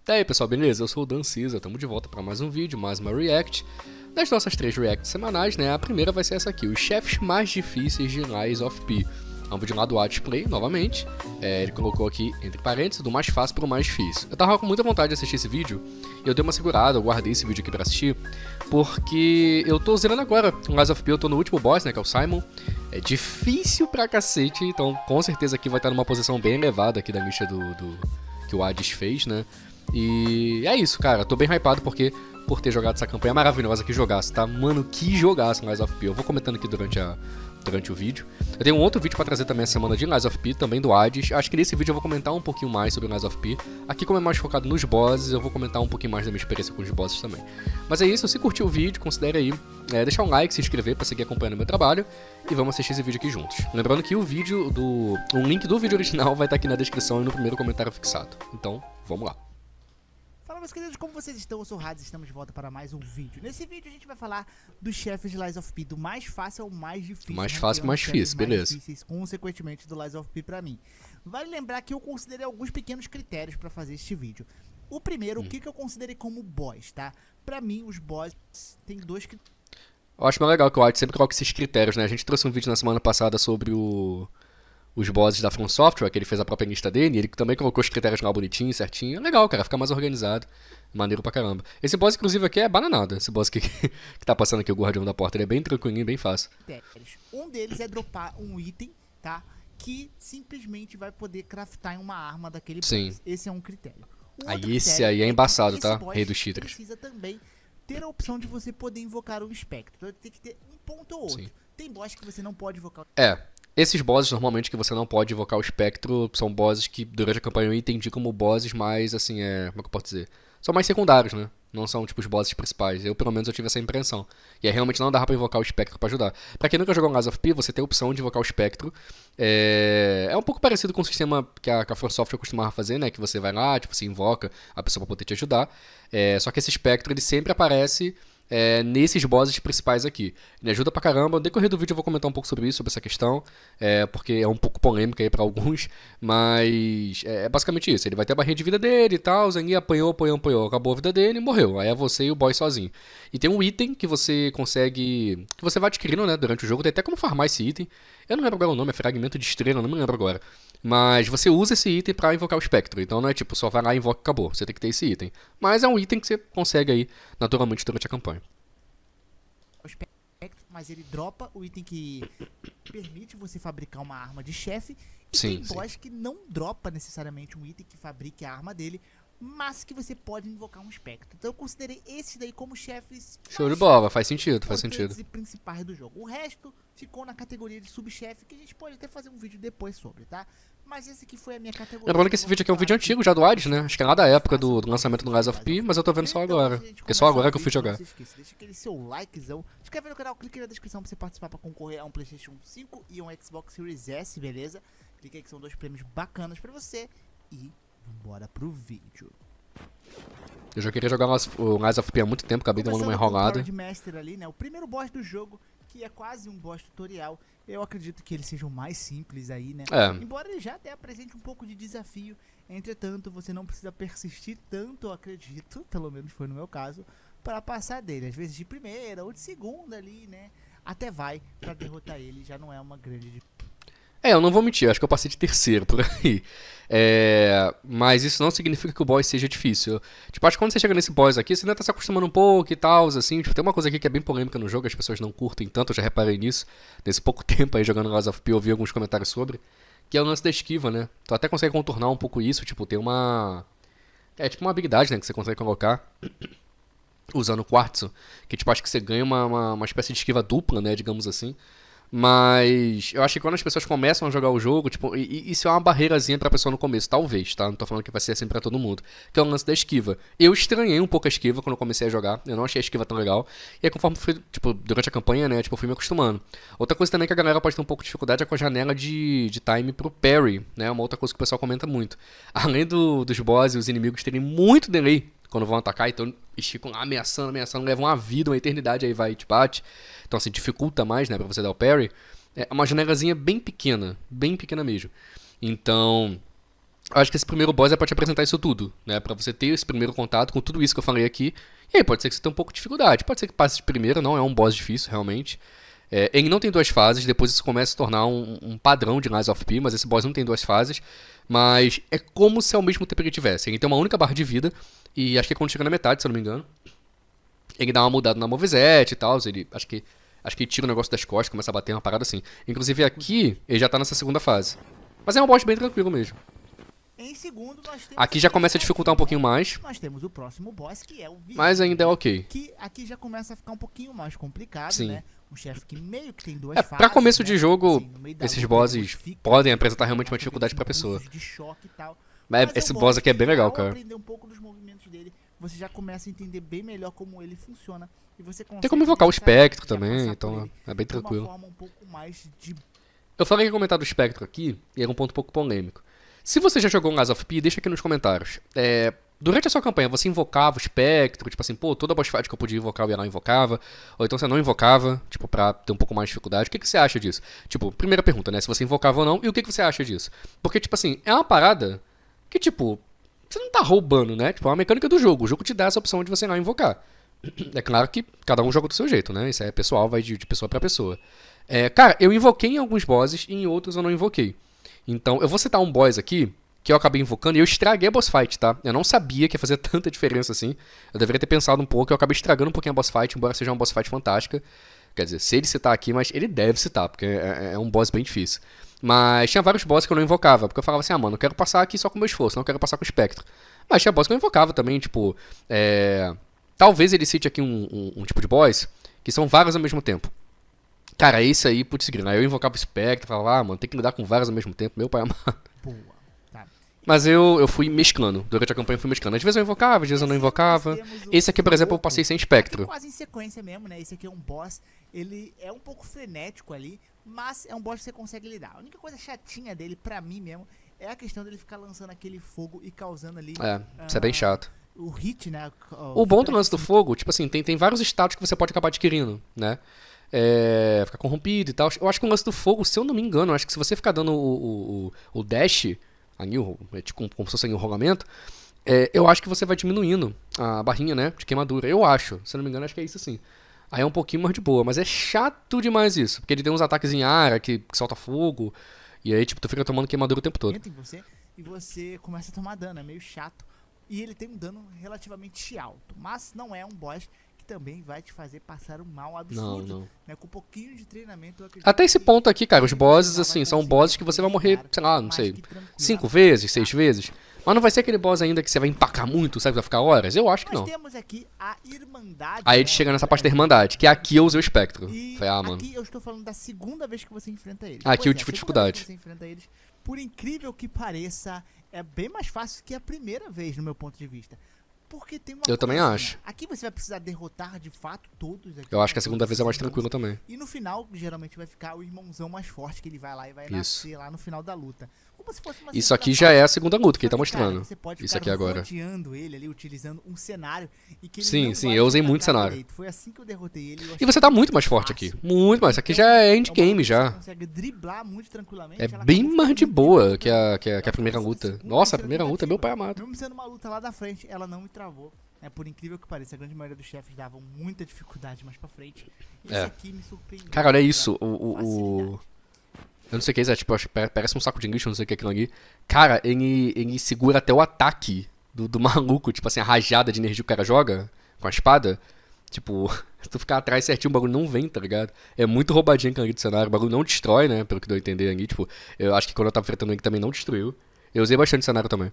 E aí pessoal, beleza? Eu sou o Dan Cisa, estamos de volta para mais um vídeo, mais uma React. Das nossas 3 Reacts semanais, né? A primeira vai ser essa aqui, os chefes mais difíceis de Lies of P. É um vídeo lá do Play, novamente. Ele colocou aqui, entre parênteses, do mais fácil para o mais difícil. Eu tava com muita vontade de assistir esse vídeo, e eu dei uma segurada, eu guardei esse vídeo aqui para assistir, porque eu tô zerando agora Lies of P, eu tô no último boss, né, que é o Simon. É difícil pra cacete, então com certeza aqui vai estar numa posição bem elevada aqui da lista que o Hades fez, né? E é isso, cara. Tô bem hypado por ter jogado essa campanha maravilhosa que jogaço, tá? Mano, que jogaço Lies of P. Eu vou comentando aqui durante o vídeo. Eu tenho um outro vídeo pra trazer também a semana de Lies of P, também do Hades. Acho que nesse vídeo eu vou comentar um pouquinho mais sobre Lies of P. Aqui, como é mais focado nos bosses, eu vou comentar um pouquinho mais da minha experiência com os bosses também. Mas é isso, se curtiu o vídeo, considere aí deixar um like, se inscrever pra seguir acompanhando o meu trabalho. E vamos assistir esse vídeo aqui juntos. Lembrando que o link do vídeo original vai estar aqui na descrição e no primeiro comentário fixado. Então, vamos lá. Fala, meus queridos, como vocês estão? Eu sou o Hades e estamos de volta para mais um vídeo. Nesse vídeo a gente vai falar dos chefes de Lies of P, do mais fácil ao mais difícil. Mais fácil ao mais difícil, beleza. Difíceis, consequentemente, do Lies of P pra mim. Vale lembrar que eu considerei alguns pequenos critérios para fazer este vídeo. O primeiro, o que eu considerei como boss, tá? Pra mim, os boss tem dois critérios. Eu acho mais legal que o Hades sempre coloca esses critérios, né? A gente trouxe um vídeo na semana passada sobre os bosses da From Software, que ele fez a própria lista dele, e ele também colocou os critérios lá bonitinho, certinho. É legal, cara, fica mais organizado. Maneiro pra caramba. Esse boss, inclusive, aqui é bananada. Esse boss aqui que tá passando aqui, o guardião da porta, ele é bem tranquilinho, bem fácil. Um deles é dropar um item, tá? Que simplesmente vai poder craftar em uma arma daquele boss. Esse é um critério. Esse aí é embaçado, tá? Rei dos cheaters. Precisa também ter a opção de você poder invocar o espectro. Então tem que ter um ponto ou outro. Sim. Tem boss que você não pode invocar o esses bosses, normalmente, que você não pode invocar o espectro, são bosses que, durante a campanha, eu entendi como bosses mais, assim, como é que eu posso dizer? São mais secundários, né? Não são, tipo, os bosses principais. Eu, pelo menos, eu tive essa impressão. E aí, realmente, não dava pra invocar o espectro pra ajudar. Pra quem nunca jogou Lies of P, você tem a opção de invocar o espectro. É um pouco parecido com o sistema que a From Software costumava fazer, né? Que você vai lá, tipo, você invoca a pessoa pra poder te ajudar. Só que esse espectro, ele sempre aparece nesses bosses principais aqui. Me ajuda pra caramba. No decorrer do vídeo eu vou comentar um pouco sobre isso, sobre essa questão, porque é um pouco polêmica aí pra alguns, mas é basicamente isso. Ele vai ter a barrinha de vida dele e tal, aí apanhou, acabou a vida dele e morreu. Aí é você e o boss sozinho. E tem um item que você consegue, que você vai adquirindo, né, durante o jogo, tem até como farmar esse item. Eu não lembro agora o nome, é fragmento de estrela, não me lembro agora. Mas você usa esse item pra invocar o espectro. Então não é tipo, só vai lá e invoca e acabou. Você tem que ter esse item. Mas é um item que você consegue aí, naturalmente, durante a campanha. O espectro, mas ele dropa o item que permite você fabricar uma arma de chefe. E tem boss que não dropa necessariamente um item que fabrique a arma dele, mas que você pode invocar um espectro. Então eu considerei esse daí como chefes. Show de bola, faz sentido, faz sentido. E principais do jogo. O resto ficou na categoria de subchefe, que a gente pode até fazer um vídeo depois sobre, tá? Mas esse aqui foi a minha categoria. Lembrando que esse vídeo aqui é um vídeo antigo já do Hades, né? Acho que é lá da época do lançamento do Lies of P, mas eu tô vendo só agora. Porque só agora que eu fui jogar. Não se esqueça, deixa aquele seu likezão. Se inscreve no canal, clique na descrição pra você participar pra concorrer a um PlayStation 5 e um Xbox Series S, beleza? Clique aí que são 2 prêmios bacanas pra você. E vambora pro vídeo. Eu já queria jogar o Lies of P há muito tempo, acabei dando uma enrolada. O Master ali, né? O primeiro boss do jogo, que é quase um boss tutorial. Eu acredito que ele seja o mais simples aí, né? Embora ele já até apresente um pouco de desafio. Entretanto, você não precisa persistir tanto, eu acredito, pelo menos foi no meu caso, para passar dele. Às vezes de primeira ou de segunda ali, né? Até vai pra derrotar ele, já não é uma grande... Eu não vou mentir, acho que eu passei de terceiro por aí. Mas isso não significa que o boss seja difícil. Tipo, acho que quando você chega nesse boss aqui, você ainda tá se acostumando um pouco e tal, assim. Tipo, tem uma coisa aqui que é bem polêmica no jogo, as pessoas não curtem tanto, eu já reparei nisso. Nesse pouco tempo aí jogando Lies of P, eu vi alguns comentários sobre. Que é o lance da esquiva, né? Tu até consegue contornar um pouco isso, tipo, tem uma... tipo uma habilidade, né, que você consegue colocar usando o quartzo. Que tipo, acho que você ganha uma espécie de esquiva dupla, né, digamos assim. Mas eu acho que quando as pessoas começam a jogar o jogo, tipo, isso é uma barreirazinha pra pessoa no começo, talvez, tá? Não tô falando que vai ser assim pra todo mundo. Que é o lance da esquiva. Eu estranhei um pouco a esquiva quando eu comecei a jogar, eu não achei a esquiva tão legal. E aí conforme fui, tipo, durante a campanha, né, tipo, eu fui me acostumando. Outra coisa também que a galera pode ter um pouco de dificuldade é com a janela de time pro parry, né? Uma outra coisa que o pessoal comenta muito. Além dos bosses e os inimigos terem muito delay quando vão atacar, então eles ficam lá ameaçando, levam uma vida, uma eternidade, aí vai e te bate. Então assim, dificulta mais, né, pra você dar o parry. É uma janelazinha bem pequena mesmo. Então, Eu acho que esse primeiro boss é pra te apresentar isso tudo, né? Pra você ter esse primeiro contato com tudo isso que eu falei aqui. E aí, pode ser que você tenha um pouco de dificuldade. Pode ser que passe de primeira, não é um boss difícil, realmente. Ele não tem 2 fases, depois isso começa a se tornar um padrão de Lies of P, mas esse boss não tem 2 fases. Mas é como se ao mesmo tempo ele tivesse. Ele tem uma única barra de vida, e acho que quando chega na metade, se eu não me engano, ele dá uma mudada na moveset e tal, acho que ele tira o negócio das costas, começa a bater uma parada assim. Inclusive aqui, ele já tá nessa segunda fase. Mas é um boss bem tranquilo mesmo. Em segundo, nós temos aqui já começa a dificultar um pouquinho mais. Nós temos o próximo boss, que é o Vigília. Mas ainda é ok. Que aqui já começa a ficar um pouquinho mais complicado, Sim. né? Um chefe que meio que tem 2 fases. Pra começo de jogo, assim, esses bosses podem apresentar realmente uma dificuldade pra pessoa. De choque e tal. Mas esse boss aqui é bem legal, cara. Aprender um pouco dos movimentos dele, você já começa a entender bem melhor como ele funciona. E você tem como invocar o espectro também, então é bem tranquilo. De uma forma um pouco mais de... Eu falei que ia comentar do espectro aqui, e era um ponto um pouco polêmico. Se você já jogou um Lies of P, deixa aqui nos comentários. Durante a sua campanha, você invocava o espectro, tipo assim, pô, toda boss fight que eu podia invocar, eu ia lá e invocava. Ou então você não invocava, tipo, pra ter um pouco mais de dificuldade. O que você acha disso? Tipo, primeira pergunta, né? Se você invocava ou não, e o que você acha disso? Porque, tipo assim, é uma parada que, tipo, você não tá roubando, né? Tipo, é uma mecânica do jogo. O jogo te dá essa opção de você ir lá invocar. É claro que cada um joga do seu jeito, né? Isso é pessoal, vai de pessoa pra pessoa. Cara, eu invoquei em alguns bosses e em outros eu não invoquei. Então, eu vou citar um boss aqui, que eu acabei invocando, e eu estraguei a boss fight, tá? Eu não sabia que ia fazer tanta diferença assim. Eu deveria ter pensado um pouco, eu acabei estragando um pouquinho a boss fight, embora seja uma boss fight fantástica. Quer dizer, se ele citar aqui, mas ele deve citar, porque é um boss bem difícil. Mas tinha vários bosses que eu não invocava, porque eu falava assim, mano, eu quero passar aqui só com o meu esforço, não quero passar com o espectro. Mas tinha boss que eu invocava também, tipo... Talvez ele cite aqui um tipo de boss, que são vários ao mesmo tempo. Cara, esse aí, putz, grina. Aí eu invocava o espectro, falava, mano, tem que lidar com vários ao mesmo tempo, meu pai amado. Boa, tá. Mas eu fui mesclando, durante a campanha eu fui mesclando. Às vezes eu invocava, às vezes eu não invocava. Esse aqui, por exemplo, eu passei sem espectro. Quase em sequência mesmo, né? Esse aqui é um boss, ele é um pouco frenético ali, mas é um boss que você consegue lidar. A única coisa chatinha dele, pra mim mesmo, é a questão dele ficar lançando aquele fogo e causando ali... Isso é bem chato. O hit, né? O bom do lance do fogo, tipo assim, tem vários status que você pode acabar adquirindo, né? Ficar corrompido e tal. Eu acho que o lance do fogo, se eu não me engano, acho que se você ficar dando o dash, tipo, como se fosse um rolamento, eu acho que você vai diminuindo a barrinha, né, de queimadura. Eu acho, se eu não me engano, acho que é isso sim. Aí é um pouquinho mais de boa, mas é chato demais isso, porque ele tem uns ataques em área que solta fogo, e aí, tipo, tu fica tomando queimadura o tempo todo. E você começa a tomar dano, é meio chato. E ele tem um dano relativamente alto, mas não é um boss que também vai te fazer passar um mal absurdo. Não. Né? Com um pouquinho de treinamento, eu acredito. Até esse ponto aqui, cara, os bosses, assim, são bosses que você vai morrer, sei lá, não sei, 5 vezes, 6 vezes. Mas não vai ser aquele boss ainda que você vai empacar muito, sabe, vai ficar horas? Eu acho que não. Nós temos aqui a Irmandade. Aí a gente chega nessa parte da Irmandade, que aqui eu usei o espectro. Mano. Aqui eu estou falando da segunda vez que você enfrenta eles. Aqui eu tive dificuldade. Você enfrenta eles, por incrível que pareça, é bem mais fácil que a primeira vez, no meu ponto de vista. Porque tem uma Eu também acho. Aqui você vai precisar derrotar de fato todos. Eu acho que a segunda vez é mais tranquilo também. E no final, geralmente, vai ficar o irmãozão mais forte, que ele vai lá e vai nascer lá no final da luta. Como se fosse uma Isso aqui já é a segunda luta que ele tá mostrando. Você pode isso aqui agora. rodeando ele ali, utilizando um cenário. E que ele sim, eu usei muito cenário. Direito. Foi assim que eu derrotei ele. E você tá muito mais forte aqui. Muito mais. Isso aqui já é endgame já. Você consegue driblar muito tranquilamente. É bem mais de boa que a primeira luta. Nossa, a primeira luta é meu pai amado. Mesmo sendo uma luta lá da frente, ela não me travou. Por incrível que pareça, a grande maioria dos chefes davam muita dificuldade mais pra frente. Esse aqui me surpreendeu. Cara, olha isso. Eu não sei o que é isso, tipo, parece um saco de lixo, não sei o que é aquilo ali. Cara, ele segura até o ataque do maluco, tipo assim, a rajada de energia que o cara joga com a espada. Tipo, se tu ficar atrás certinho, o bagulho não vem, tá ligado? É muito roubadinho aquilo ali do cenário, o bagulho não destrói, né, pelo que deu a entender ali. Tipo, eu acho que quando eu tava enfrentando ele também não destruiu. Eu usei bastante cenário também.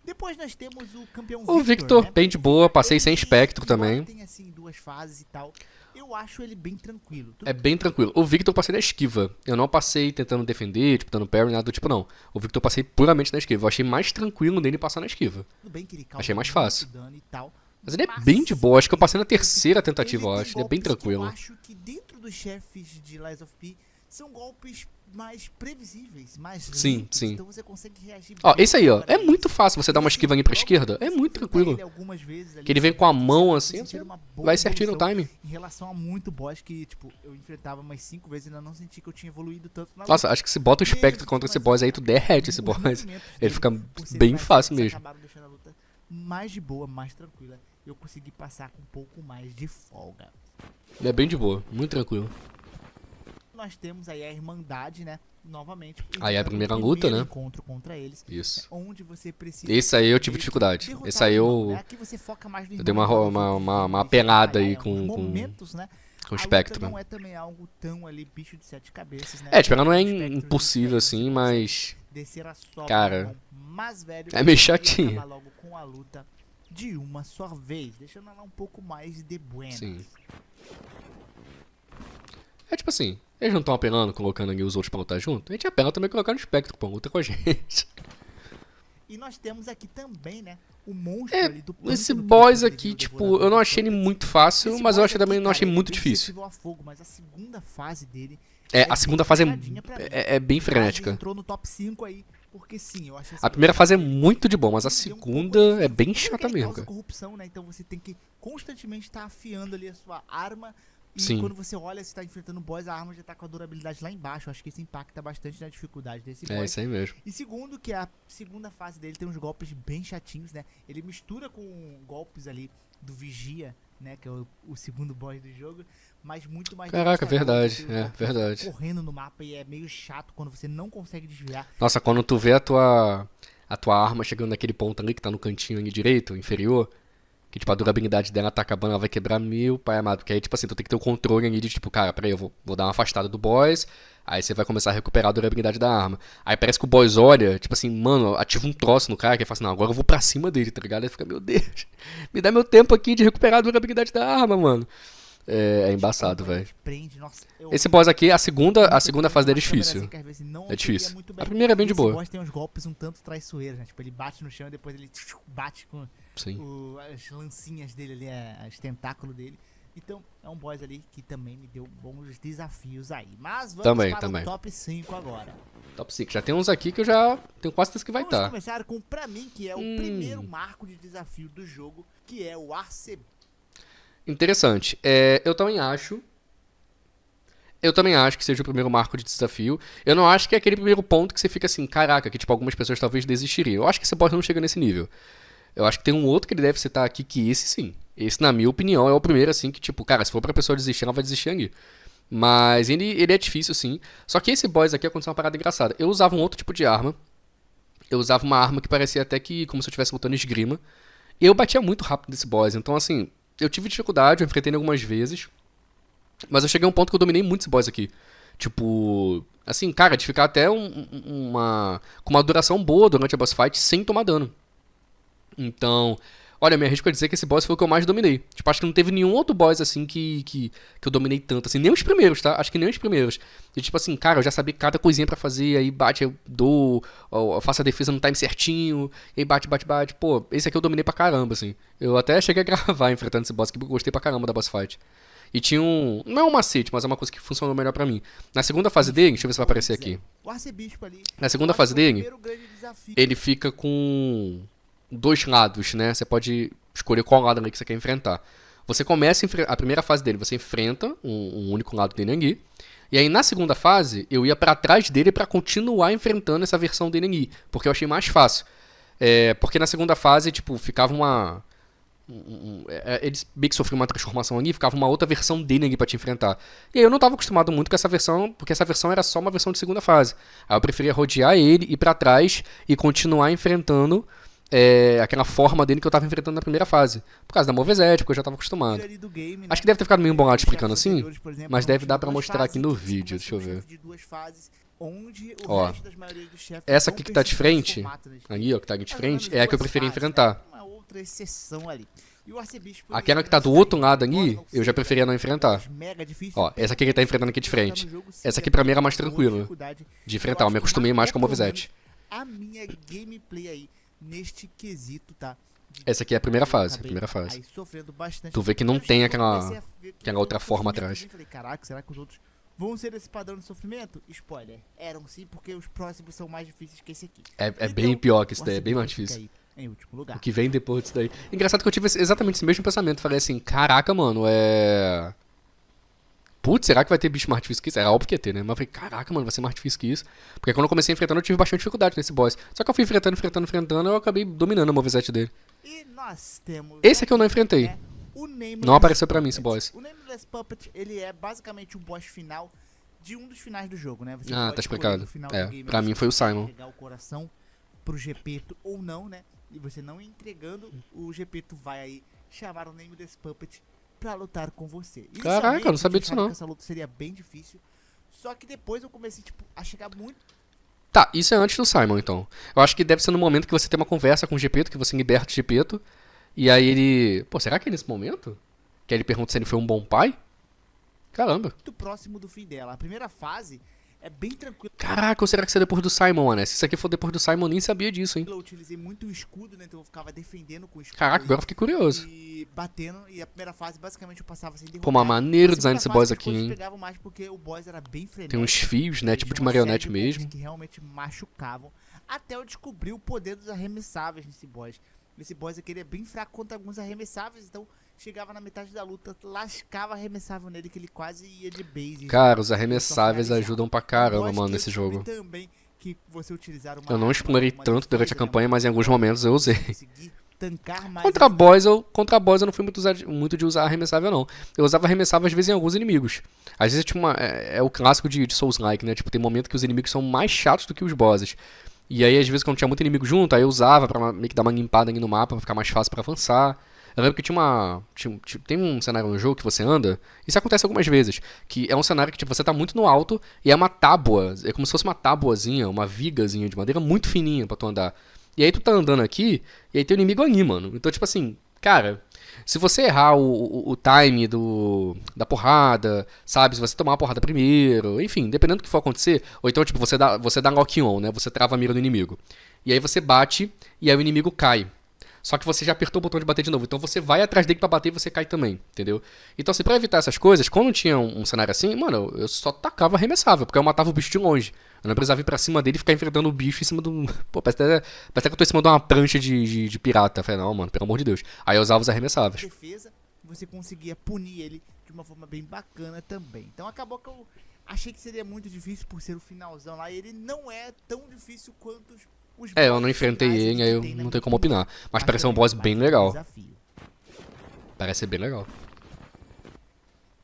Depois nós temos o campeão O Victor, né? bem de boa, passei sem espectro também. Tem assim 2 fases e tal. Eu acho ele bem tranquilo. É bem tranquilo. O Victor eu passei na esquiva. Eu não passei tentando defender, tipo, dando parry, nada do tipo, não. O Victor eu passei puramente na esquiva. Eu achei mais tranquilo dele passar na esquiva. Tudo bem que ele achei mais fácil. Dano e tal, mas ele é bem de boa. Acho que eu passei na terceira tentativa, eu acho. Ele é bem tranquilo. Eu acho que dentro dos chefes de Lies of P são golpes mais previsíveis, mais sim, lentos, sim. então você consegue reagir. Ó, esse aí, ó, é muito fácil você dar uma esquiva ali pra esquerda, é muito tranquilo. Que ele vem com a mão assim, você vai certinho no time. Em relação a muito boss que, tipo, eu enfrentava umas 5 vezes e ainda não senti que eu tinha evoluído tanto na luta. Nossa, acho que se bota o espectro contra esse boss aí, tu derrete esse boss. Ele fica bem fácil mesmo. Acabaram deixando a luta mais de boa, mais tranquila. Eu consegui passar com um pouco mais de folga. É bem de boa, muito tranquilo. Nós temos aí a Irmandade, né? Novamente. Aí é a primeira luta, né? Encontro contra eles. Isso. Onde você precisa. Esse aí eu tive dificuldade. Esse aí eu. Aqui você foca mais no Eu dei uma penada aí com momentos, né? o espectro. Não é também algo tão ali bicho de 7 cabeças, né? É, tipo, ela não é impossível assim, mas. Descer a sobra, cara, mais velho, é meio chatinho. acabar logo com a luta de uma só vez, deixando ela um pouco mais de buenas. Sim. É tipo assim, eles não estão apelando colocando ali os outros pra lutar junto? A gente apela também colocando o espectro pra luta com a gente. E nós temos aqui também, né, o monstro ali do pântano. Esse boss aqui, tipo, eu não achei ele muito fácil, mas eu achei também não achei muito difícil. A fogo, mas a segunda fase dele a segunda fase é bem frenética. Entrou no top 5 aí, porque sim, eu achei a primeira fase é muito de bom, mas a segunda é bem chata mesmo, cara. Corrupção, né? Então você tem que constantemente estar afiando ali a sua arma. E sim. Quando você olha, você tá enfrentando o boss, a arma já tá com a durabilidade lá embaixo. Eu acho que isso impacta bastante na dificuldade desse boss. É isso aí mesmo. E segundo, que a segunda fase dele tem uns golpes bem chatinhos, né? Ele mistura com golpes ali do Vigia, né? Que é o segundo boss do jogo. Mas muito mais... Caraca, verdade. Verdade. Correndo no mapa e é meio chato quando você não consegue desviar. Nossa, quando tu vê a tua arma chegando naquele ponto ali que tá no cantinho ali direito, inferior... Que, tipo, a durabilidade dela tá acabando, ela vai quebrar mil, pai amado. Porque aí, tipo assim, tu tem que ter o controle ali de, tipo, cara, peraí, eu vou dar uma afastada do boss. Aí você vai começar a recuperar a durabilidade da arma. Aí parece que o boss olha, tipo assim, mano, ativa um troço no cara, que ele fala assim, não, agora eu vou pra cima dele, tá ligado? Aí fica, meu Deus, me dá meu tempo aqui de recuperar a durabilidade da arma, mano. É embaçado, velho. Esse boss aqui, a segunda fase dele é difícil. É difícil. A primeira é bem de boa. Esse boss tem uns golpes um tanto traiçoeiros, né? Tipo, ele bate no chão e depois ele bate com as lancinhas dele ali, os tentáculos dele. Então, é um boss ali que também me deu bons desafios aí. Mas vamos para o top 5 agora. Top 5. Já tem uns aqui que eu já tenho quase certeza que vai estar. Vamos começar com, pra mim, que é o primeiro marco de desafio do jogo, que é o Arcebispos. Interessante. Eu também acho que seja o primeiro marco de desafio. Eu não acho que é aquele primeiro ponto que você fica assim, caraca, que tipo, algumas pessoas talvez desistiriam. Eu acho que esse boss não chega nesse nível. Eu acho que tem um outro que ele deve citar aqui, que esse sim. Esse, na minha opinião, é o primeiro, assim, que tipo, cara, se for pra pessoa desistir, ela vai desistir ali. Mas ele é difícil, sim. Só que esse boss aqui aconteceu uma parada engraçada. Eu usava um outro tipo de arma. Eu usava uma arma que parecia até que como se eu estivesse lutando esgrima. E eu batia muito rápido nesse boss. Então, assim, eu tive dificuldade, eu enfrentei ele algumas vezes. Mas eu cheguei a um ponto que eu dominei muito esse boss aqui. Tipo, assim, cara, de ficar até com uma duração boa durante a boss fight sem tomar dano. Então, olha, me arrisco a dizer que esse boss foi o que eu mais dominei. Tipo, acho que não teve nenhum outro boss, assim, que eu dominei tanto, assim. Nem os primeiros, tá? Acho que nem os primeiros. E, tipo assim, cara, eu já sabia cada coisinha pra fazer, aí bate, eu faço a defesa no time certinho, e aí bate. Pô, esse aqui eu dominei pra caramba, assim. Eu até cheguei a gravar enfrentando esse boss aqui, porque eu gostei pra caramba da boss fight. E tinha não é um macete, mas é uma coisa que funcionou melhor pra mim. Na segunda fase dele, deixa eu ver se vai aparecer aqui. O Arcebispo ali. Na segunda fase dele, ele fica com 2 lados, né? Você pode escolher qual lado ali que você quer enfrentar. Você começa a primeira fase dele, você enfrenta um único lado dele ali. E aí na segunda fase, eu ia pra trás dele pra continuar enfrentando essa versão dele ali. Porque eu achei mais fácil. Porque na segunda fase, tipo, ficava eles meio que sofriam uma transformação ali, ficava uma outra versão dele ali pra te enfrentar. E aí eu não tava acostumado muito com essa versão, porque essa versão era só uma versão de segunda fase. Aí eu preferia rodear ele, ir pra trás e continuar enfrentando aquela forma dele que eu tava enfrentando na primeira fase. Por causa da Movezete, porque eu já tava acostumado. Acho que deve ter ficado meio embolado explicando assim, mas deve dar pra mostrar aqui no vídeo, deixa eu ver. Ó, essa aqui que tá de frente, ali ó, que tá aqui de frente, é a que eu preferi enfrentar. Aquela que tá do outro lado ali, eu já preferia não enfrentar. Ó, essa aqui que tá enfrentando aqui de frente. Essa aqui pra mim era mais tranquila de enfrentar, eu me acostumei mais com a Movezete. A minha gameplay aí neste quesito, tá? Essa aqui é a primeira fase, aí sofrendo bastante. Tu vê que não tem aquela outra forma atrás. Falei, caraca, será que os outros vão ser esse padrão de sofrimento? Spoiler, eram sim, porque os próximos são mais difíceis que esse aqui. É então, bem pior que esse daí, é bem mais difícil. Em último lugar. O que vem depois disso daí. Engraçado que eu tive exatamente esse mesmo pensamento. Falei assim, caraca, mano, Putz, será que vai ter bicho mais difícil que isso? Era óbvio que ia ter, né? Mas eu falei, caraca, mano, vai ser mais difícil que isso. Porque quando eu comecei enfrentando, eu tive bastante dificuldade nesse boss. Só que eu fui enfrentando, eu acabei dominando a moveset dele. E nós temos... Esse aqui eu não enfrentei. Não apareceu pra mim esse boss. O Nameless Puppet, ele é basicamente o boss final de um dos finais do jogo, né? Você tá explicado. Pra mim foi o Simon. Entregar o coração pro Gepeto ou não, né? E você não entregando, o Gepeto vai aí chamar o Nameless Puppet pra lutar com você. Caraca, eu não sabia disso não. Essa luta seria bem difícil. Só que depois eu comecei, a chegar muito... Tá, isso é antes do Simon, então. Eu acho que deve ser no momento que você tem uma conversa com o Gepeto, que você liberta o Gepeto. E aí ele... Pô, será que é nesse momento? Que aí ele pergunta se ele foi um bom pai? Caramba. Muito próximo do fim dela. A primeira fase é bem tranquila. Caraca, ou será que isso é depois do Simon, né? Se isso aqui for depois do Simon, eu nem sabia disso, hein? Eu utilizei muito o escudo, né? Então eu ficava defendendo com o escudo. Caraca, agora eu fiquei curioso. E batendo. E a primeira fase, basicamente, eu passava sem derrubar. Pô, mas maneiro o design desse boss aqui, hein? Eu pegava mais porque o boss era bem frenético. Tem uns fios, né? Tipo de marionete mesmo. Que realmente machucavam. Até eu descobri o poder dos arremessáveis nesse boss. Esse boss aqui ele é bem fraco contra alguns arremessáveis, então chegava na metade da luta, lascava arremessável nele que ele quase ia de base. Cara, os arremessáveis ajudam pra caramba, mano, nesse jogo. Também que você utilizar uma eu não explorei tanto durante a campanha, mas em alguns momentos eu usei. Tancar mais contra boss eu não fui muito de usar arremessável, não. Eu usava arremessável às vezes em alguns inimigos. Às vezes tinha é o clássico de Souls-like, né? Tipo, tem momento que os inimigos são mais chatos do que os bosses. E aí, às vezes, quando tinha muito inimigo junto, aí eu usava pra meio que dar uma limpada ali no mapa, pra ficar mais fácil pra avançar. Eu lembro que tem um cenário no jogo que você anda, isso acontece algumas vezes, que é um cenário que tipo, você tá muito no alto e é uma tábua, é como se fosse uma tábuazinha, uma vigazinha de madeira muito fininha pra tu andar. E aí tu tá andando aqui, e aí tem o inimigo ali, mano. Então, tipo assim, cara... Se você errar o time da porrada, sabe? Se você tomar uma porrada primeiro, enfim, dependendo do que for acontecer. Ou então, tipo, você dá lock-on, né? Você trava a mira do inimigo. E aí você bate e aí o inimigo cai. Só que você já apertou o botão de bater de novo. Então você vai atrás dele pra bater e você cai também, entendeu? Então, assim, pra evitar essas coisas, quando tinha um cenário assim, mano, eu só tacava arremessável, porque eu matava o bicho de longe. Eu não precisava ir pra cima dele e ficar enfrentando o bicho em cima do... Pô, parece que eu tô em cima de uma prancha de pirata. Eu falei, não, mano, pelo amor de Deus. Aí eu usava os arremessáveis. Defesa, você conseguia punir ele de uma forma bem bacana também. Então acabou que eu achei que seria muito difícil por ser o finalzão lá. E ele não é tão difícil quanto os eu não enfrentei ele, aí eu não tenho como opinar. Mas parece ser um boss bem legal. Parece ser bem legal.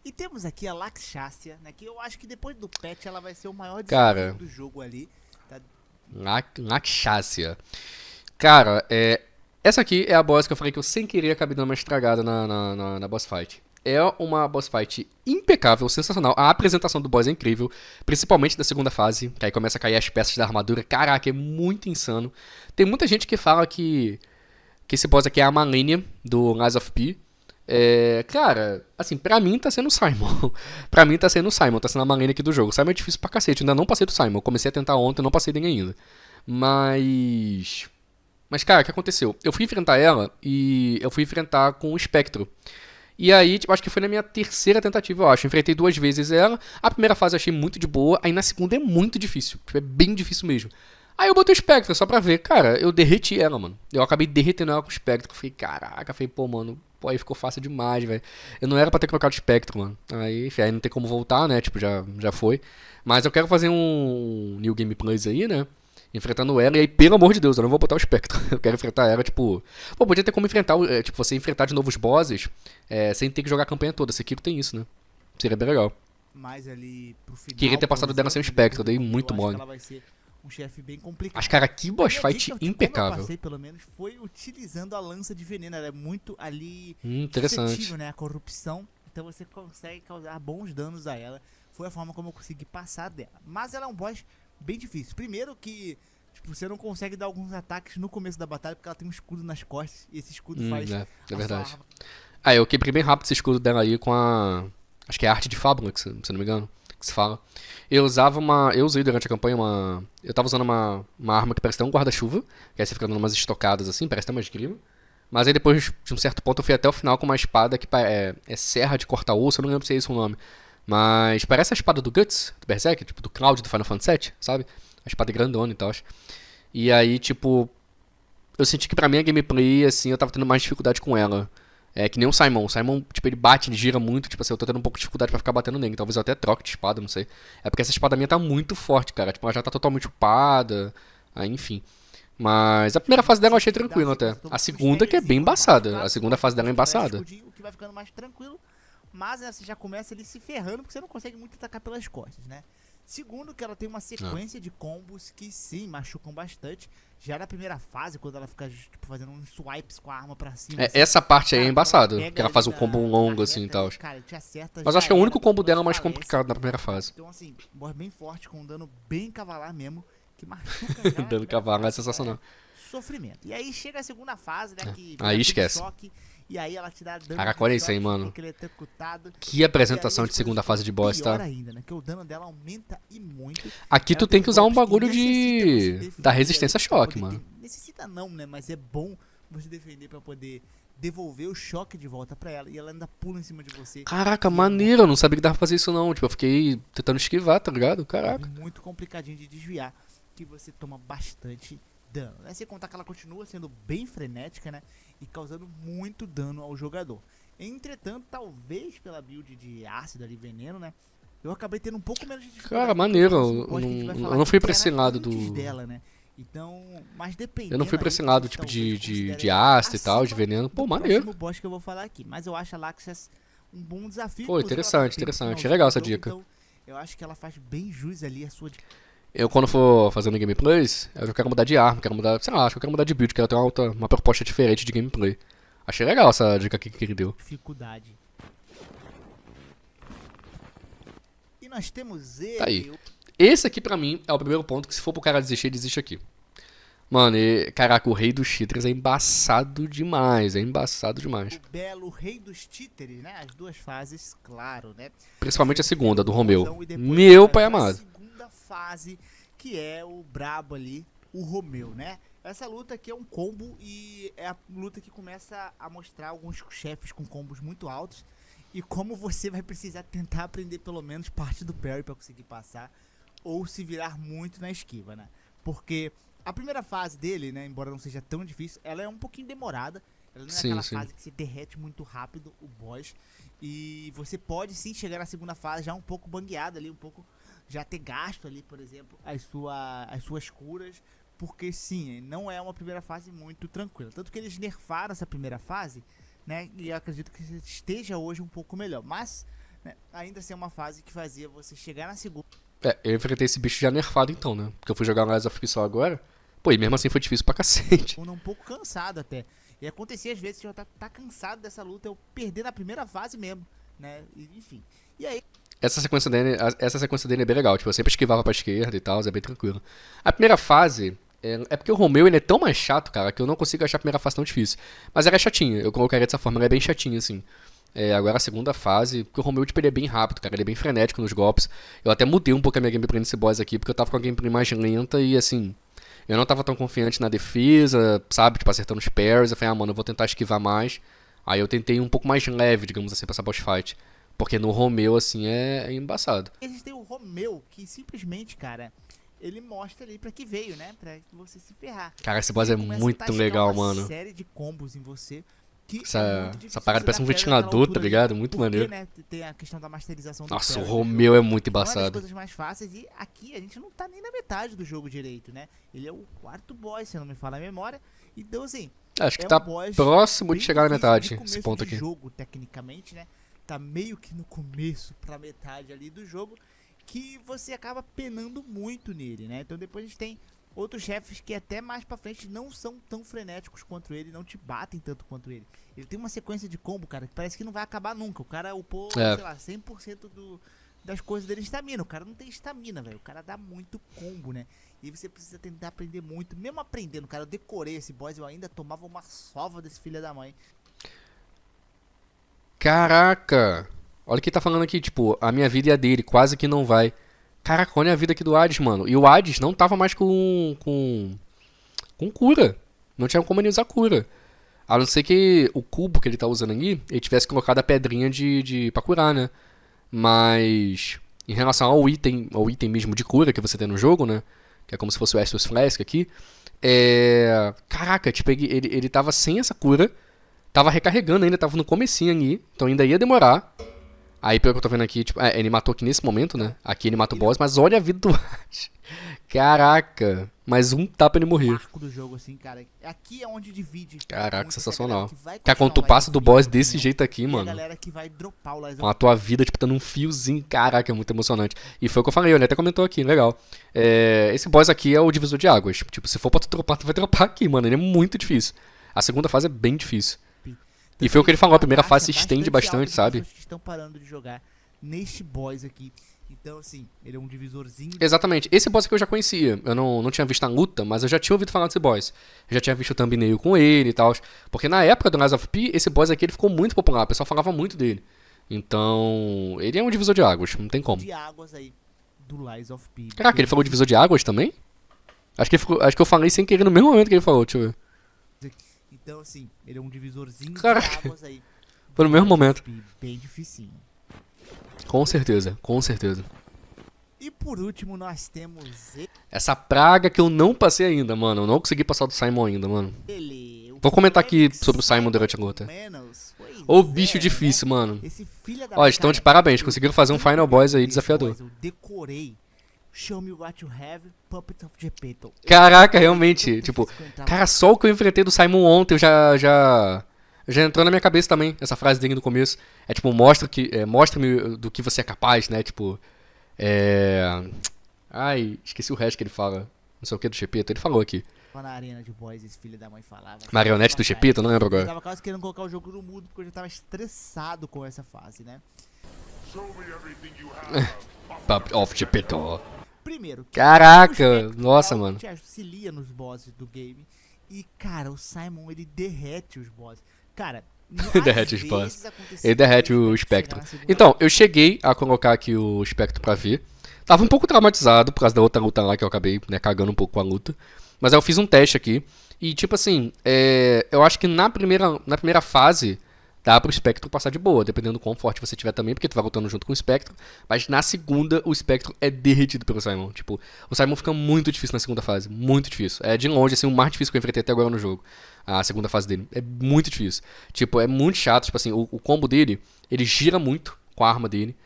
E temos aqui a Lakshasya, né? Que eu acho que depois do patch ela vai ser o maior desafio do jogo ali. Tá? Lakshasya. Cara, essa aqui é a boss que eu falei que eu sem querer acabei dando uma estragada na boss fight. É uma boss fight impecável, sensacional. A apresentação do boss é incrível, principalmente da segunda fase, que aí começa a cair as peças da armadura. Caraca, é muito insano. Tem muita gente que fala que esse boss aqui é a Malenia do Lies of P. Cara, assim, pra mim tá sendo o Simon. Pra mim tá sendo o Simon, tá sendo a Malenia aqui do jogo. O Simon é difícil pra cacete, eu ainda não passei do Simon. Eu comecei a tentar ontem, não passei dele ainda. Mas, cara, o que aconteceu? Eu fui enfrentar ela e eu fui enfrentar com o Espectro. E aí, tipo, acho que foi na minha terceira tentativa, eu acho. Enfrentei 2 vezes ela. A primeira fase eu achei muito de boa. Aí na segunda é muito difícil. Tipo, é bem difícil mesmo. Aí eu botei o Spectre só pra ver. Cara, eu derreti ela, mano. Eu acabei derretendo ela com o Spectre. Falei, caraca. Falei, pô, mano. Pô, aí ficou fácil demais, velho. Eu não era pra ter colocado o Spectre, mano. Aí, enfim, aí não tem como voltar, né? Tipo, já foi. Mas eu quero fazer um New Game Plus aí, né? Enfrentando ela, e aí, pelo amor de Deus, eu não vou botar o Espectro. Eu quero enfrentar ela, tipo... Pô, podia ter como enfrentar, tipo, você enfrentar de novo os bosses sem ter que jogar a campanha toda. Sekiro tem isso, né? Seria bem legal. Mas ali pro final... Queria ter passado dela sem o Espectro, dei muito mole. Ela vai ser um chefe bem complicado. Mas, cara, que boss fight impecável. Como eu passei, pelo menos, foi utilizando a lança de veneno. Ela é muito ali... Interessante. Né? A corrupção. Então você consegue causar bons danos a ela. Foi a forma como eu consegui passar dela. Mas ela é um boss bem difícil. Primeiro que tipo, você não consegue dar alguns ataques no começo da batalha porque ela tem um escudo nas costas e esse escudo faz... É verdade. Eu quebrei bem rápido esse escudo dela aí com a... Acho que é a arte de fábula, se não me engano, que se fala. Eu usei durante a campanha eu tava usando uma arma que parece até um guarda-chuva, que aí você fica dando umas estocadas assim, parece até uma esgrima. Mas aí depois de um certo ponto eu fui até o final com uma espada que é serra de cortar osso, eu não lembro se é esse o nome. Mas parece a espada do Guts, do Berserk, tipo, do Cloud do Final Fantasy VII, sabe? A espada grandona e tal. E aí, tipo, eu senti que pra mim a gameplay, assim, eu tava tendo mais dificuldade com ela. É que nem o Simon. O Simon, tipo, ele bate, ele gira muito, tipo assim, eu tô tendo um pouco de dificuldade pra ficar batendo nele. Talvez eu até troque de espada, não sei. É porque essa espada minha tá muito forte, cara. Tipo, ela já tá totalmente upada. Aí, enfim. Mas a primeira fase dela eu achei tranquilo até. A segunda que é bem embaçada. A segunda fase dela é embaçada. O que vai ficando mais tranquilo. Mas você já começa ali se ferrando, porque você não consegue muito atacar pelas costas, né? Segundo, que ela tem uma sequência de combos que sim, machucam bastante. Já na primeira fase, quando ela fica tipo, fazendo uns swipes com a arma pra cima. Assim, essa parte aí é embaçada, que ela faz um combo longo assim e tal. Mas acho que é o único combo dela mais complicado na primeira fase. Então assim, boss bem forte, com um dano bem cavalar mesmo, que machuca já. Dano cavalar é sensacional. Sofrimento. E aí chega a segunda fase, né? Que aí esquece. Choque, e aí ela te dá dano. Caraca, olha isso aí, mano. Que apresentação de segunda fase de boss, tá? Ainda, né? Que o dano dela aumenta e muito. Aqui tu tem que usar um bagulho de da resistência a choque, mano. Necessita não, né? Mas é bom você defender pra poder devolver o choque de volta pra ela. E ela ainda pula em cima de você. Caraca, maneiro. Eu não sabia que dava pra fazer isso não. Tipo, eu fiquei tentando esquivar, tá ligado? Caraca. Muito complicadinho de desviar. Que você toma bastante dano. Né? Sem contar que ela continua sendo bem frenética, né? E causando muito dano ao jogador. Entretanto, talvez pela build de ácido ali, veneno, né? Eu acabei tendo um pouco menos de dificuldade. Cara, maneiro. Eu não fui pra esse lado do... dela, né? Então, mas dependendo... Eu não fui pra esse lado, tipo, de ácido e tal, de veneno. Pô, maneiro. O boss que eu vou falar aqui. Mas eu acho a Laxas um bom desafio. Pô, interessante. É legal essa dica. Então, eu acho que ela faz bem jus ali a sua... Eu, quando for fazendo gameplays, eu quero mudar de arma, quero mudar, sei lá, acho que eu quero mudar de build, quero ter uma proposta diferente de gameplay. Achei legal essa dica aqui que ele deu. Dificuldade. E nós temos ele... Tá aí. Esse aqui pra mim é o primeiro ponto que se for pro cara desistir, ele desiste aqui. Mano, caraca, o rei dos cheaters é embaçado demais, O belo rei dos títeres, né? As duas fases, claro, né? Principalmente a segunda, do Romeu. Meu pai amado. Segunda fase, que é o brabo ali, o Romeu, né? Essa luta aqui é um combo e é a luta que começa a mostrar alguns chefes com combos muito altos e como você vai precisar tentar aprender pelo menos parte do parry pra conseguir passar ou se virar muito na esquiva, né? Porque a primeira fase dele, né, embora não seja tão difícil, ela é um pouquinho demorada. Ela não é aquela fase que se derrete muito rápido o boss. E você pode sim chegar na segunda fase já um pouco bangueado ali, um pouco já ter gasto ali, por exemplo, as suas curas. Porque sim, não é uma primeira fase muito tranquila. Tanto que eles nerfaram essa primeira fase, né? E eu acredito que esteja hoje um pouco melhor. Mas, né, ainda assim é uma fase que fazia você chegar na segunda. Eu enfrentei esse bicho já nerfado então, né? Porque eu fui jogar Rise of P só agora. Pô, e mesmo assim foi difícil pra cacete. Um pouco cansado até. E acontecia às vezes que eu tá cansado dessa luta, eu perder na primeira fase mesmo, né? Enfim. E aí... Essa sequência dele é bem legal. Tipo, eu sempre esquivava pra esquerda e tal, é bem tranquilo. A primeira fase... É porque o Romeu ele é tão mais chato, cara, que eu não consigo achar a primeira fase tão difícil. Mas ela é chatinha, eu colocaria dessa forma, ela é bem chatinha, assim. Agora a segunda fase, porque o Romeu tipo, ele é bem rápido, cara, ele é bem frenético nos golpes. Eu até mudei um pouco a minha gameplay nesse boss aqui, porque eu tava com a gameplay mais lenta e assim... Eu não tava tão confiante na defesa, sabe, tipo, acertando os parries. Eu falei, mano, eu vou tentar esquivar mais. Aí eu tentei um pouco mais leve, digamos assim, pra essa boss fight. Porque no Romeu, assim, é embaçado. Eles têm o Romeu, que simplesmente, cara... Ele mostra ali pra que veio, né? Pra você se ferrar. Cara, esse boss é muito legal, mano. Série de combos em você. Que essa parada parece um ventilador, tá ligado? Muito maneiro. Né, tem a questão da masterização do Nossa, o Romeu é muito embaçado. Uma das coisas mais fáceis. E aqui a gente não tá nem na metade do jogo direito, né? Ele é o quarto boss, se não me falha a memória. Então, assim... Acho que tá próximo de chegar na metade, esse ponto aqui. Jogo, tecnicamente, né? Tá meio que no começo pra metade ali do jogo. Que você acaba penando muito nele, né? Então depois a gente tem outros chefes que até mais pra frente não são tão frenéticos quanto ele, não te batem tanto quanto ele. Ele tem uma sequência de combo, cara, que parece que não vai acabar nunca. O cara upou, sei lá, 100% das coisas dele estamina. O cara não tem estamina, velho. O cara dá muito combo, né? E você precisa tentar aprender muito. Mesmo aprendendo, cara, eu decorei esse boss, eu ainda tomava uma sova desse filho da mãe. Caraca! Olha o que tá falando aqui, tipo, a minha vida e a dele, quase que não vai. Caraca, olha a vida aqui do Hades, mano. E o Hades não tava mais com cura. Não tinha como ele usar cura. A não ser que o cubo que ele tá usando ali, ele tivesse colocado a pedrinha pra curar, né? Mas em relação ao item mesmo de cura que você tem no jogo, né? Que é como se fosse o Estus Flask aqui. Caraca, tipo, ele tava sem essa cura. Tava recarregando ainda, tava no comecinho ali. Então ainda ia demorar. Aí, pelo que eu tô vendo aqui, tipo, ele matou aqui nesse momento, né? Aqui ele mata o boss, mas olha a vida do Ash. Caraca, mais um tapa ele morrer. O arco do jogo, assim, cara. Aqui é onde divide. Caraca, sensacional. Cara, quando tu passa do boss desse jeito aqui, mano. A galera que vai dropar o com a tua vida, tipo, dando um fiozinho. Caraca, é muito emocionante. E foi o que eu falei, ele até comentou aqui, legal. Esse boss aqui é o divisor de águas. Tipo, se for pra tu dropar, tu vai dropar aqui, mano. Ele é muito difícil. A segunda fase é bem difícil. E foi o que ele falou, a primeira fase se estende bastante, sabe? Que estão parando de jogar neste boss aqui. Então, assim, ele é um divisorzinho. Exatamente. Esse boss aqui eu já conhecia. Eu não tinha visto a luta, mas eu já tinha ouvido falar desse boss. Eu já tinha visto o thumbnail com ele e tal. Porque na época do Lies of P, esse boss aqui ele ficou muito popular. O pessoal falava muito dele. Então, ele é um divisor de águas. Não tem como. De águas aí do Lies of P. Caraca, ele falou divisor de águas também? Acho que eu falei sem querer no mesmo momento que ele falou. Deixa eu ver. Então, assim, ele é um divisorzinho Caraca. de águas aí. Foi no mesmo momento. Bem dificinho. Com certeza, com certeza. E por último, nós temos essa praga que eu não passei ainda, mano. Eu não consegui passar do Simon ainda, mano. Vou comentar aqui sobre o Simon durante a luta. Ô bicho difícil, mano. Ó, estão de parabéns. Conseguiram fazer um Final Boss aí desafiador. Eu decorei. Show me what you have, Puppet of Geppetto. Caraca, realmente. Tipo, cara, só o que eu enfrentei do Simon ontem já entrou na minha cabeça também. Essa frase dele no começo. É tipo, mostra-me do que você é capaz, né? Tipo, ai, esqueci o resto que ele fala. Não sei o que do Geppetto. Ele falou aqui. Na arena de boys, esse filho da mãe falava. Marionete do Geppetto, não lembro agora. Eu tava quase querendo colocar o jogo no mudo porque eu já tava estressado com essa fase, né? Puppet of Geppetto. Primeiro, caraca, nossa, mano. Te auxilia nos bosses do game. E, cara, o Simon, ele derrete os bosses. Cara, derrete os bosses. Ele derrete o espectro. Então, eu cheguei a colocar aqui o espectro pra ver. Tava um pouco traumatizado por causa da outra luta lá que eu acabei, né, cagando um pouco com a luta. Mas aí eu fiz um teste aqui. E, tipo assim, eu acho que na primeira fase dá pro espectro passar de boa, dependendo do quão forte você tiver também, porque tu vai lutando junto com o espectro. Mas na segunda, o espectro é derretido pelo Simon. Tipo, o Simon fica muito difícil na segunda fase. Muito difícil. É de longe, assim, o mais difícil que eu enfrentei até agora no jogo. A segunda fase dele. É muito difícil. Tipo, é muito chato. Tipo assim, o combo dele, ele gira muito com a arma dele.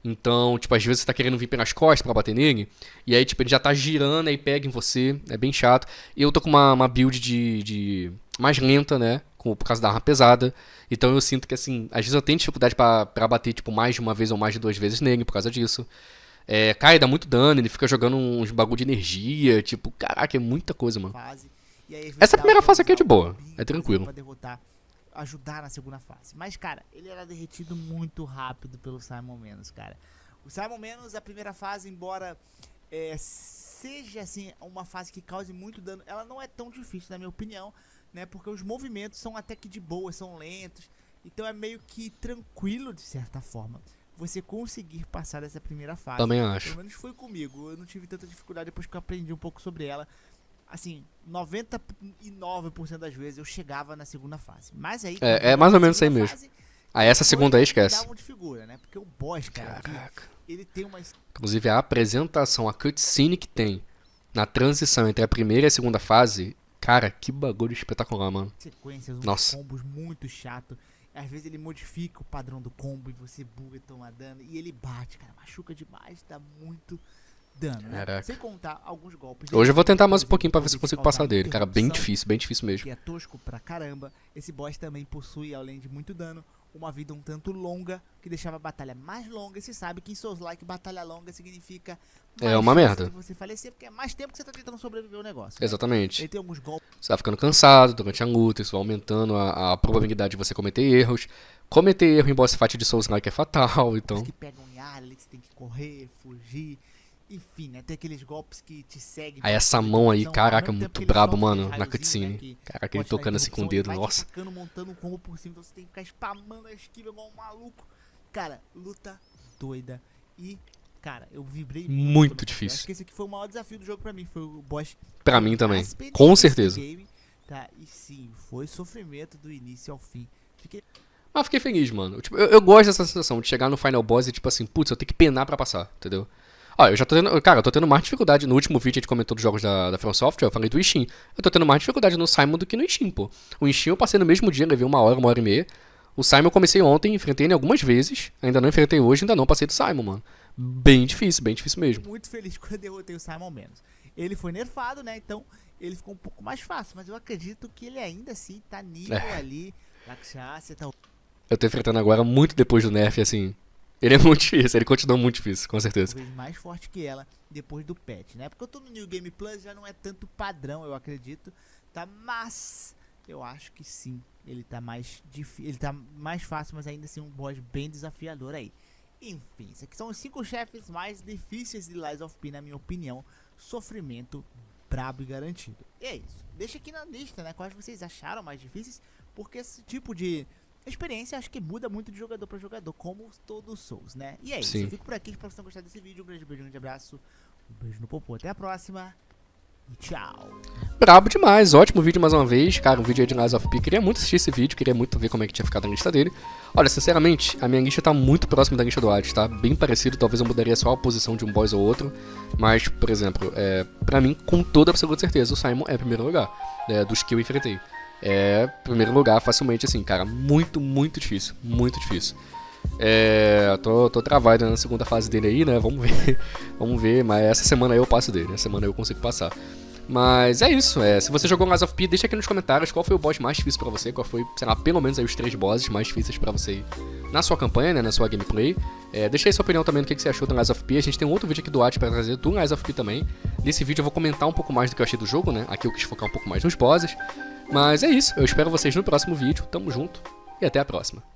Então, tipo, às vezes você tá querendo vir pelas costas pra bater nele. E aí, tipo, ele já tá girando, aí pega em você. É bem chato. E eu tô com uma build de mais lenta, né? Por causa da arma pesada. Então eu sinto que, assim, às vezes eu tenho dificuldade pra bater, tipo, mais de uma vez ou mais de 2 vezes nele por causa disso. Cai, dá muito dano, ele fica jogando uns bagulho de energia. Tipo, caraca, é muita coisa, mano. Essa primeira fase aqui é de boa. É tranquilo. Ajudar na segunda fase. Mas, cara, ele era derretido muito rápido pelo Simon Menos, cara. O Simon Menos, a primeira fase, embora seja, assim, uma fase que cause muito dano, ela não é tão difícil, na minha opinião, né? Porque os movimentos são até que de boa, são lentos. Então é meio que tranquilo, de certa forma, você conseguir passar dessa primeira fase. Também acho. Pelo menos foi comigo. Eu não tive tanta dificuldade depois que eu aprendi um pouco sobre ela. Assim, 99% das vezes eu chegava na segunda fase. Mas aí... É mais ou menos isso aí mesmo. Aí essa segunda aí esquece. De figura, né? Porque o boss, cara, aqui, ele tem uma... Inclusive a apresentação, a cutscene que tem na transição entre a primeira e a segunda fase... Cara, que bagulho espetacular, mano. Sequências, uns combos muito chato. Às vezes ele modifica o padrão do combo e você buga e toma dano. E ele bate, cara, machuca demais, dá muito... dano, né? Caraca. Sem contar alguns golpes. Hoje eu vou tentar mais um pouquinho pra ver se eu consigo passar dele. Cara, bem difícil mesmo. Que é tosco pra caramba. Esse boss também possui, além de muito dano, uma vida um tanto longa, que deixava a batalha mais longa. E você sabe que em Souls-like, batalha longa significa uma merda. Você falecer, porque é mais tempo que você tá tentando sobreviver ao negócio. Exatamente. Ele tem alguns golpes. Você vai ficando cansado durante a luta, isso vai aumentando a probabilidade de você cometer erros. Cometer erro em boss fight de Souls-like é fatal, então... que pegam em área, você tem que correr, fugir... Enfim, né? Tem aqueles golpes que te seguem. Aí essa mão aí, caraca, muito brabo, mano, na cutscene. Né, caraca, ele tocando assim com o dedo, nossa. Atacando, montando um combo por cima, então você tem que ficar spamando a esquiva igual um maluco. Cara, luta doida. E, cara, eu vibrei muito difícil. Acho que esse aqui foi o maior desafio do jogo pra mim, foi o boss. Pra mim também, com certeza. Game, tá? E sim, foi sofrimento do início ao fim. Mas fiquei feliz, mano. Tipo, eu gosto dessa sensação de chegar no final boss e tipo assim, putz, eu tenho que penar pra passar, entendeu? Ó, eu já tô tendo, cara, eu tô tendo mais dificuldade. No último vídeo a gente comentou dos jogos da From Software, eu falei do Ishin. Eu tô tendo mais dificuldade no Simon do que no Ishin, pô. O Ishin eu passei no mesmo dia, levei 1 hora e meia. O Simon eu comecei ontem, enfrentei ele algumas vezes. Ainda não enfrentei hoje, ainda não passei do Simon, mano. Bem difícil mesmo. Muito feliz quando eu derrotei o Simon menos. Ele foi nerfado, né? Então ele ficou um pouco mais fácil. Mas eu acredito que ele ainda assim tá nível ali. Lakshasya tá. Eu tô enfrentando agora muito depois do nerf, assim. Ele é muito difícil, ele continua muito difícil, com certeza. Talvez mais forte que ela depois do patch, né? Porque eu tô no New Game Plus, já não é tanto padrão, eu acredito, tá? Mas eu acho que sim, ele tá mais difícil, ele tá mais fácil, mas ainda assim um boss bem desafiador aí. Enfim, esses aqui são os 5 chefes mais difíceis de Lies of P, na minha opinião. Sofrimento brabo e garantido. E é isso. Deixa aqui na lista, né? Quais vocês acharam mais difíceis, porque esse tipo de experiência acho que muda muito de jogador para jogador, como todos os Souls, né? E é isso, eu fico por aqui, espero que vocês tenham gostado desse vídeo. Um grande beijo, um grande abraço, um beijo no popô, até a próxima e tchau. Brabo demais, ótimo vídeo mais uma vez, cara, um vídeo aí de Lies of P. Queria muito assistir esse vídeo, queria muito ver como é que tinha ficado a lista dele. Olha, sinceramente, a minha lista tá muito próxima da lista do Hades, tá? Bem parecido, talvez eu mudaria só a posição de um boss ou outro, mas, por exemplo, pra mim, com toda absoluta certeza, o Simon é primeiro lugar, dos que eu enfrentei. Primeiro lugar facilmente, assim, cara, muito difícil, muito difícil. Tô travado na segunda fase dele aí, né, vamos ver, mas essa semana aí eu passo dele, essa semana eu consigo passar. Mas é isso, se você jogou Lies of P, deixa aqui nos comentários qual foi o boss mais difícil pra você, qual foi, sei lá, pelo menos aí os 3 bosses mais difíceis pra você na sua campanha, né, na sua gameplay. Deixa aí sua opinião também do que você achou do Lies of P, a gente tem um outro vídeo aqui do Hades pra trazer do Lies of P também. Nesse vídeo eu vou comentar um pouco mais do que eu achei do jogo, né, aqui eu quis focar um pouco mais nos bosses. Mas é isso, eu espero vocês no próximo vídeo, tamo junto e até a próxima.